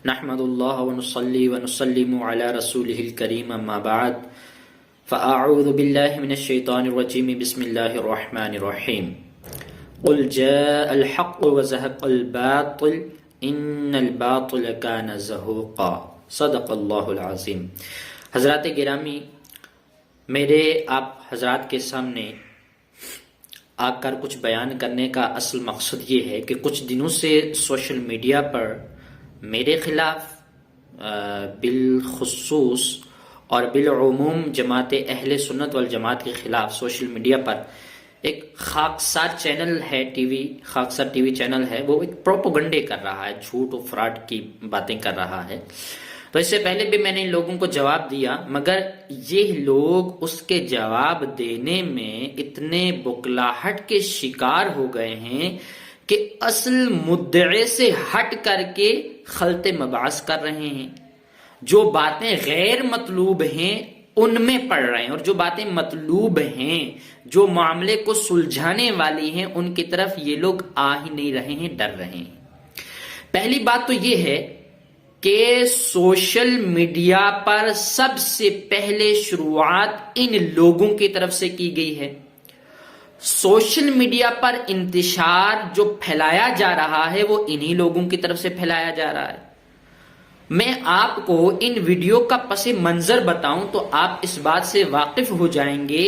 نحمد اللہ ونصلی ونسلم علی رسولہ الکریم اما بعد فاعوذ باللہ من الشیطان الرجیم بسم اللہ الرحمن الرحیم قل جاء الحق وزهق الباطل ان الباطل كان زهوقا صدق اللہ العظیم۔ حضرات گرامی، میرے آپ حضرات کے سامنے آ کر کچھ بیان کرنے کا اصل مقصد یہ ہے کہ کچھ دنوں سے سوشل میڈیا پر میرے خلاف بالخصوص اور بالعموم جماعت اہل سنت والجماعت کے خلاف سوشل میڈیا پر ایک خاکسار چینل ہے، خاکسار ٹی وی چینل ہے، وہ ایک پروپیگنڈے کر رہا ہے، جھوٹ و فراڈ کی باتیں کر رہا ہے۔ تو اس سے پہلے بھی میں نے ان لوگوں کو جواب دیا، مگر یہ لوگ اس کے جواب دینے میں اتنے بکلاہٹ کے شکار ہو گئے ہیں کہ اصل مدعے سے ہٹ کر کے خلط مباحث کر رہے ہیں۔ جو باتیں غیر مطلوب ہیں ان میں پڑ رہے ہیں، اور جو باتیں مطلوب ہیں، جو معاملے کو سلجھانے والی ہیں، ان کی طرف یہ لوگ آ ہی نہیں رہے ہیں، ڈر رہے ہیں۔ پہلی بات تو یہ ہے کہ سوشل میڈیا پر سب سے پہلے شروعات ان لوگوں کی طرف سے کی گئی ہے۔ سوشل میڈیا پر انتشار جو پھیلایا جا رہا ہے وہ انہی لوگوں کی طرف سے پھیلایا جا رہا ہے۔ میں آپ کو ان ویڈیو کا پس منظر بتاؤں تو آپ اس بات سے واقف ہو جائیں گے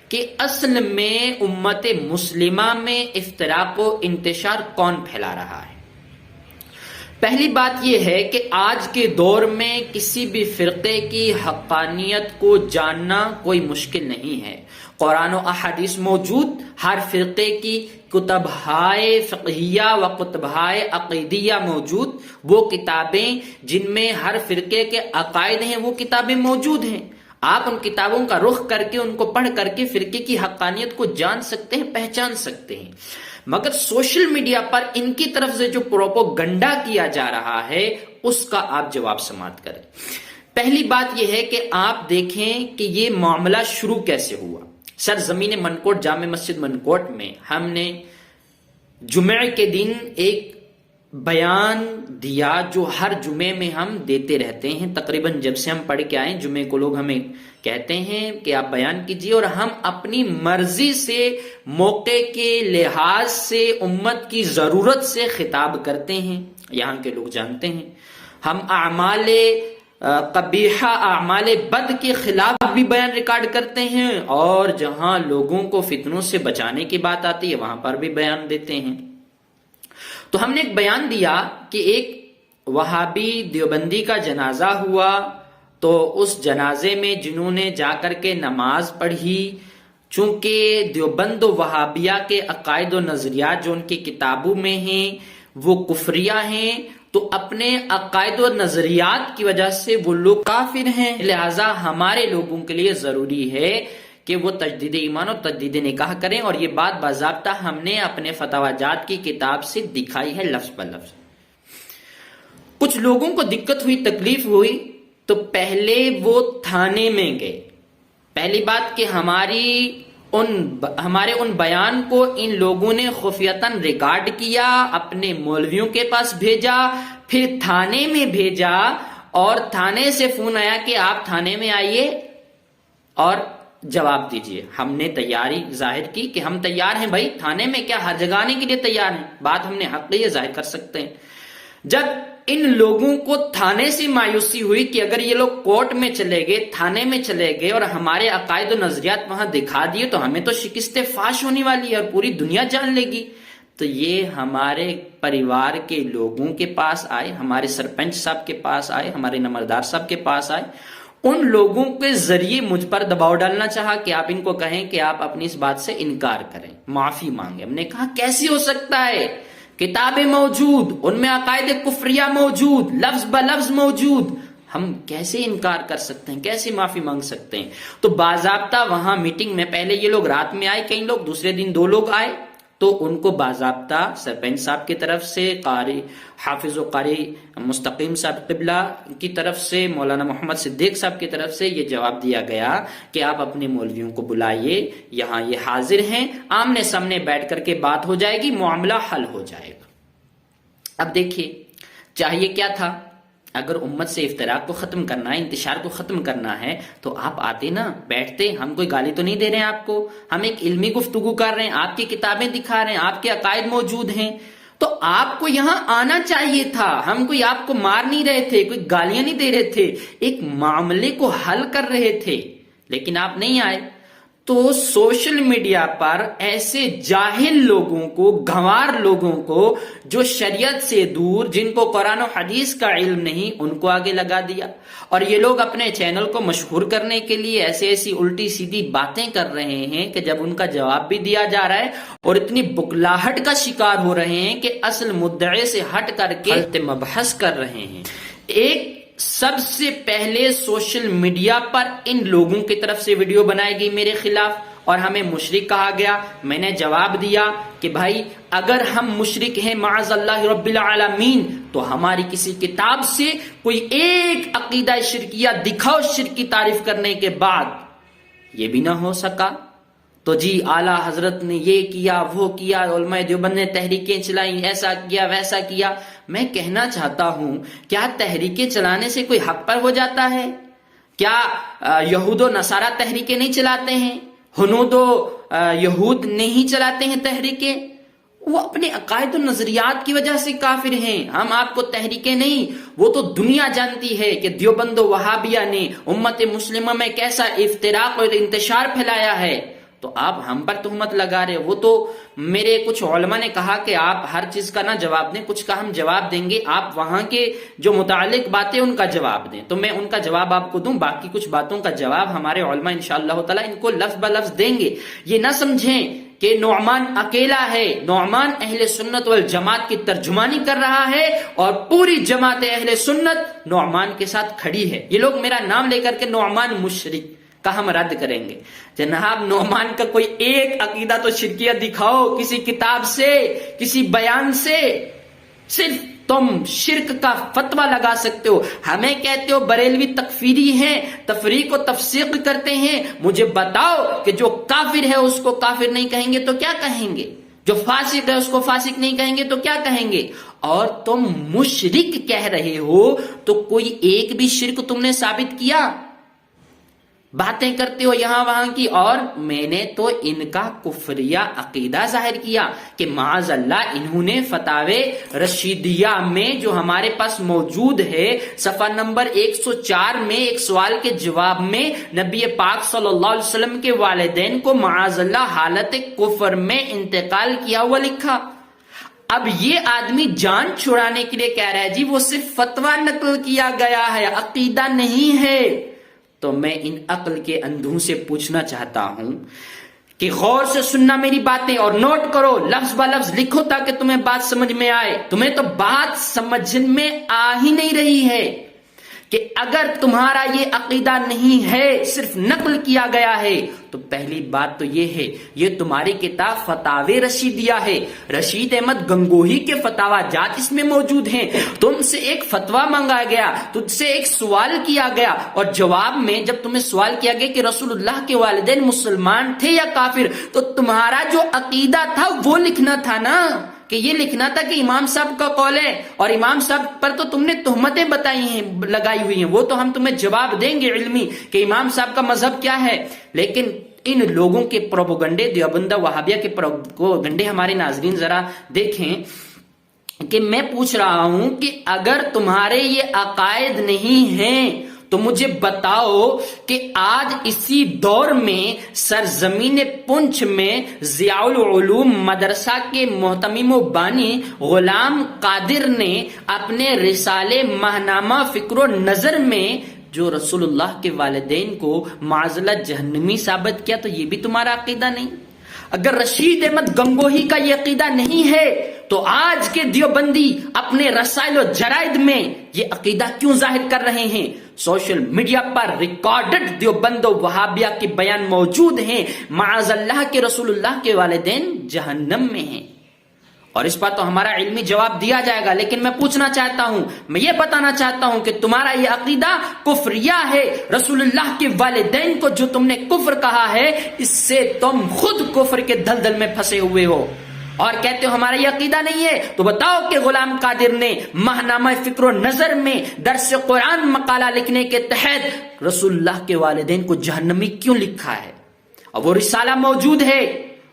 کہ اصل میں امت مسلمہ میں افتراق و انتشار کون پھیلا رہا ہے۔ پہلی بات یہ ہے کہ آج کے دور میں کسی بھی فرقے کی حقانیت کو جاننا کوئی مشکل نہیں ہے۔ قرآن و احادیث موجود، ہر فرقے کی کتبہائے فقہیہ و کتبہائے عقیدیہ موجود، وہ کتابیں جن میں ہر فرقے کے عقائد ہیں وہ کتابیں موجود ہیں۔ آپ ان کتابوں کا رخ کر کے، ان کو پڑھ کر کے فرقے کی حقانیت کو جان سکتے ہیں، پہچان سکتے ہیں۔ مگر سوشل میڈیا پر ان کی طرف سے جو پروپیگنڈا کیا جا رہا ہے اس کا آپ جواب سماعت کریں۔ پہلی بات یہ ہے کہ آپ دیکھیں کہ یہ معاملہ شروع کیسے ہوا۔ سرزمین منکوٹ جامع مسجد منکوٹ میں ہم نے جمعے کے دن ایک بیان دیا جو ہر جمعے میں ہم دیتے رہتے ہیں۔ تقریباً جب سے ہم پڑھ کے آئے جمعے کو لوگ ہمیں کہتے ہیں کہ آپ بیان کیجئے، اور ہم اپنی مرضی سے، موقع کے لحاظ سے، امت کی ضرورت سے خطاب کرتے ہیں۔ یہاں کے لوگ جانتے ہیں ہم اعمال قبیحہ، اعمال بد کے خلاف بھی بیان ریکارڈ کرتے ہیں، اور جہاں لوگوں کو فتنوں سے بچانے کی بات آتی ہے وہاں پر بھی بیان دیتے ہیں۔ تو ہم نے ایک بیان دیا کہ ایک وہابی دیوبندی کا جنازہ ہوا، تو اس جنازے میں جنہوں نے جا کر کے نماز پڑھی، چونکہ دیوبند و وہابیہ کے عقائد و نظریات جو ان کی کتابوں میں ہیں وہ کفریہ ہیں، تو اپنے عقائد و نظریات کی وجہ سے وہ لوگ کافر ہیں۔ لہٰذا ہمارے لوگوں کے لیے ضروری ہے کہ وہ تجدید ایمان اور تجدید نکاح کریں، اور یہ بات باضابطہ ہم نے اپنے فتاوی جات کی کتاب سے دکھائی ہے لفظ بہ لفظ۔ کچھ لوگوں کو دقت ہوئی، تکلیف ہوئی، تو پہلے وہ تھانے میں گئے۔ پہلی بات کہ ہمارے ان بیان کو ان لوگوں نے خفیتاً ریکارڈ کیا، اپنے مولویوں کے پاس بھیجا، پھر تھانے میں بھیجا، اور تھانے سے فون آیا کہ آپ تھانے میں آئیے اور جواب دیجئے۔ ہم نے تیاری ظاہر کی کہ ہم تیار ہیں بھائی، تھانے میں کیا، ہر جگہ آنے کے لیے تیار ہیں، بات ہم نے حق یہ ظاہر کر سکتے ہیں۔ جب ان لوگوں کو تھانے سے مایوسی ہوئی کہ اگر یہ لوگ کورٹ میں چلے گئے، تھانے میں چلے گئے، اور ہمارے عقائد و نظریات وہاں دکھا دیے تو ہمیں تو شکست فاش ہونے والی ہے اور پوری دنیا جان لے گی، تو یہ ہمارے پریوار کے لوگوں کے پاس آئے، ہمارے سرپنچ صاحب کے پاس آئے، ہمارے نمبردار صاحب کے پاس آئے۔ ان لوگوں کے ذریعے مجھ پر دباؤ ڈالنا چاہا کہ آپ ان کو کہیں کہ آپ اپنی اس بات سے انکار کریں، معافی مانگیں۔ ہم نے کہا کیسے ہو سکتا ہے، کتابیں موجود، ان میں عقائد کفریہ موجود، لفظ بہ لفظ موجود، ہم کیسے انکار کر سکتے ہیں، کیسے معافی مانگ سکتے ہیں؟ تو باضابطہ وہاں میٹنگ میں پہلے یہ لوگ رات میں آئے، کئی لوگ، دوسرے دن 2 لوگ آئے، تو ان کو باضابطہ سرپنچ صاحب کی طرف سے، قاری حافظ و قاری مستقیم صاحب قبلہ کی طرف سے، مولانا محمد صدیق صاحب کی طرف سے یہ جواب دیا گیا کہ آپ اپنے مولویوں کو بلائیے، یہاں یہ حاضر ہیں، آمنے سامنے بیٹھ کر کے بات ہو جائے گی، معاملہ حل ہو جائے گا۔ اب دیکھیے چاہیے کیا تھا اگر امت سے افتراق کو ختم کرنا ہے، انتشار کو ختم کرنا ہے، تو آپ آتے نا، بیٹھتے. ہم کوئی گالی تو نہیں دے رہے ہیں آپ کو، ہم ایک علمی گفتگو کر رہے ہیں، آپ کی کتابیں دکھا رہے ہیں، آپ کے عقائد موجود ہیں، تو آپ کو یہاں آنا چاہیے تھا. ہم کوئی آپ کو مار نہیں رہے تھے، کوئی گالیاں نہیں دے رہے تھے، ایک معاملے کو حل کر رہے تھے، لیکن آپ نہیں آئے. تو سوشل میڈیا پر ایسے جاہل لوگوں کو، گنوار لوگوں کو، جو شریعت سے دور، جن کو قرآن و حدیث کا علم نہیں، ان کو آگے لگا دیا. اور یہ لوگ اپنے چینل کو مشہور کرنے کے لیے ایسی الٹی سیدھی باتیں کر رہے ہیں کہ جب ان کا جواب بھی دیا جا رہا ہے اور اتنی بکلاہٹ کا شکار ہو رہے ہیں کہ اصل مدعے سے ہٹ کر کے خلط مبحث کر رہے ہیں. ایک سب سے پہلے سوشل میڈیا پر ان لوگوں کی طرف سے ویڈیو بنائی گئی میرے خلاف اور ہمیں مشرک کہا گیا. میں نے جواب دیا کہ بھائی اگر ہم مشرک ہیں معاذ اللہ رب العالمین تو ہماری کسی کتاب سے کوئی ایک عقیدہ شرکیہ دکھاؤ شرک کی تعریف کرنے کے بعد. یہ بھی نہ ہو سکا تو جی اعلیٰ حضرت نے یہ کیا وہ کیا، علماء دیوبند نے تحریکیں چلائیں، ایسا کیا ویسا کیا. میں کہنا چاہتا ہوں کیا تحریکیں چلانے سے کوئی حق پر ہو جاتا ہے؟ کیا یہود و نصارہ تحریکیں نہیں چلاتے ہیں؟ ہنود و یہود نہیں چلاتے ہیں تحریکیں؟ وہ اپنے عقائد و نظریات کی وجہ سے کافر ہیں. ہم آپ کو تحریکیں نہیں، وہ تو دنیا جانتی ہے کہ دیوبند و وہابیہ نے امت مسلمہ میں کیسا افتراق اور انتشار پھیلایا ہے. تو آپ ہم پر تہمت لگا رہے. وہ تو میرے کچھ علماء نے کہا کہ آپ ہر چیز کا نہ جواب دیں، کچھ کا ہم جواب دیں گے، آپ وہاں کے جو متعلق باتیں ان کا جواب دیں. تو میں ان کا جواب آپ کو دوں، باقی کچھ باتوں کا جواب ہمارے علماء انشاءاللہ تعالی ان کو لفظ بلفظ دیں گے. یہ نہ سمجھیں کہ نعمان اکیلا ہے. نعمان اہل سنت والجماعت کی ترجمانی کر رہا ہے اور پوری جماعت اہل سنت نعمان کے ساتھ کھڑی ہے. یہ لوگ میرا نام لے کر کے نعمان مشرک کا ہم رد کریں گے. جناب نعمان کا کوئی ایک عقیدہ تو شرکیہ دکھاؤ کسی کتاب سے، کسی بیان سے. صرف تم شرک کا فتویٰ لگا سکتے ہو. ہمیں کہتے ہو بریلوی تکفیری ہیں، تفریق و تفسیق کرتے ہیں. مجھے بتاؤ کہ جو کافر ہے اس کو کافر نہیں کہیں گے تو کیا کہیں گے؟ جو فاسق ہے اس کو فاسق نہیں کہیں گے تو کیا کہیں گے؟ اور تم مشرک کہہ رہے ہو تو کوئی ایک بھی شرک تم نے ثابت کیا؟ باتیں کرتے ہو یہاں وہاں کی. اور میں نے تو ان کا کفریہ عقیدہ ظاہر کیا کہ معاذ اللہ انہوں نے فتاوی رشیدیہ میں جو ہمارے پاس موجود ہے صفحہ نمبر 104 میں ایک سوال کے جواب میں نبی پاک صلی اللہ علیہ وسلم کے والدین کو معاذ اللہ حالت کفر میں انتقال کیا ہوا لکھا. اب یہ آدمی جان چھڑانے کے لیے کہہ رہا ہے جی وہ صرف فتویٰ نقل کیا گیا ہے، عقیدہ نہیں ہے. تو میں ان عقل کے اندھوں سے پوچھنا چاہتا ہوں کہ غور سے سننا میری باتیں اور نوٹ کرو، لفظ با لفظ لکھو تاکہ تمہیں بات سمجھ میں آئے. تمہیں تو بات سمجھ میں آ ہی نہیں رہی ہے کہ اگر تمہارا یہ عقیدہ نہیں ہے، صرف نقل کیا گیا ہے، تو پہلی بات تو یہ ہے یہ تمہاری کتاب فتاوی رشیدیہ ہے. رشید احمد گنگوہی کے فتاوا جات اس میں موجود ہیں. تم سے ایک فتوا مانگا گیا، تجھ سے ایک سوال کیا گیا اور جواب میں جب تمہیں سوال کیا گیا کہ رسول اللہ کے والدین مسلمان تھے یا کافر، تو تمہارا جو عقیدہ تھا وہ لکھنا تھا نا، کہ یہ لکھنا تھا کہ امام صاحب کا قول ہے. اور امام صاحب پر تو تم نے تہمتیں بتائی ہیں، لگائی ہوئی ہیں، وہ تو ہم تمہیں جواب دیں گے علمی کہ امام صاحب کا مذہب کیا ہے. لیکن ان لوگوں کے پروپیگنڈے، دیوبندہ وہابیہ کے پروپیگنڈے ہمارے ناظرین ذرا دیکھیں کہ میں پوچھ رہا ہوں کہ اگر تمہارے یہ عقائد نہیں ہیں تو مجھے بتاؤ کہ آج اسی دور میں سرزمین پنچ میں ضیاء العلوم مدرسہ کے محتمم و بانی غلام قادر نے اپنے رسالے ماہنامہ فکر و نظر میں جو رسول اللہ کے والدین کو معذلہ جہنمی ثابت کیا، تو یہ بھی تمہارا عقیدہ نہیں؟ اگر رشید احمد گنگوہی کا یہ عقیدہ نہیں ہے تو آج کے دیوبندی اپنے رسائل و جرائد میں یہ عقیدہ کیوں ظاہر کر رہے ہیں؟ سوشل میڈیا پر ریکارڈڈ دیوبند و وہابیہ کے بیان موجود ہیں، معاذ اللہ کے رسول اللہ کے والدین جہنم میں ہیں. اور اس پر تو ہمارا علمی جواب دیا جائے گا. لیکن میں پوچھنا چاہتا ہوں، میں یہ بتانا چاہتا ہوں کہ تمہارا یہ عقیدہ کفریہ ہے. رسول اللہ کے والدین کو جو تم نے کفر کہا ہے، اس سے تم خود کفر کے دلدل میں پھنسے ہوئے ہو. اور کہتے ہو ہمارا یہ عقیدہ نہیں ہے، تو بتاؤ کہ غلام قادر نے ماہنامہ فکر و نظر میں درس قرآن مقالہ لکھنے کے تحت رسول اللہ کے والدین کو جہنمی کیوں لکھا ہے؟ اور وہ رسالہ موجود ہے،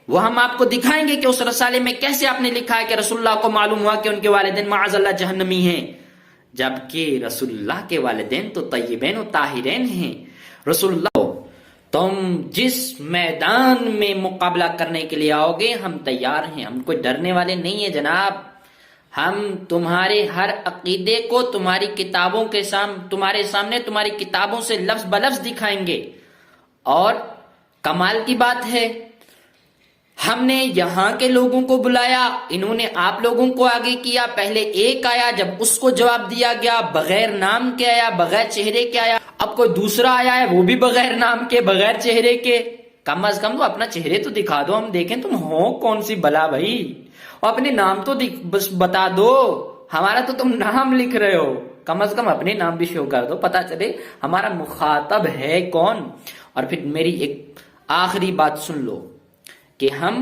وہ ہم آپ کو دکھائیں گے کہ اس رسالے میں کیسے آپ نے لکھا ہے کہ رسول اللہ کو معلوم ہوا کہ ان کے والدین معاذ اللہ جہنمی ہیں، جبکہ رسول اللہ کے والدین تو طیبین و طاہرین ہیں۔ رسول اللہ، تم جس میدان میں مقابلہ کرنے کے لیے آؤ گے ہم تیار ہیں، ہم کوئی ڈرنے والے نہیں ہیں جناب۔ ہم تمہارے ہر عقیدے کو تمہاری کتابوں کے تمہارے سامنے تمہاری کتابوں سے لفظ بلفظ دکھائیں گے۔ اور کمال کی بات ہے، ہم نے یہاں کے لوگوں کو بلایا، انہوں نے آپ لوگوں کو آگے کیا، پہلے ایک آیا، جب اس کو جواب دیا گیا بغیر نام کے آیا، بغیر چہرے کے آیا، اب کوئی دوسرا آیا ہے وہ بھی بغیر نام کے، بغیر چہرے کے۔ کم از کم تو اپنا چہرے تو دکھا دو، ہم دیکھیں تم ہو کون سی بلا بھائی، اور اپنے نام تو بس بتا دو، ہمارا تو تم نام لکھ رہے ہو، کم از کم اپنے نام بھی شو کر دو، پتا چلے ہمارا مخاطب ہے کون۔ اور پھر میری ایک آخری بات سن لو کہ ہم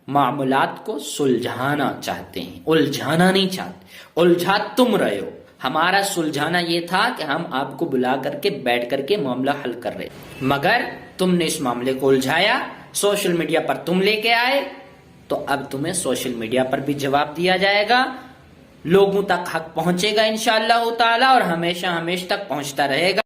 معاملات کو سلجھانا چاہتے ہیں، الجھانا نہیں چاہتے، الجھا تم رہے ہو، ہمارا سلجھانا یہ تھا کہ ہم آپ کو بلا کر کے بیٹھ کر کے معاملہ حل کر رہے، مگر تم نے اس معاملے کو الجھایا، سوشل میڈیا پر تم لے کے آئے، تو اب تمہیں سوشل میڈیا پر بھی جواب دیا جائے گا، لوگوں تک حق پہنچے گا انشاءاللہ تعالی، اور ہمیشہ تک پہنچتا رہے گا۔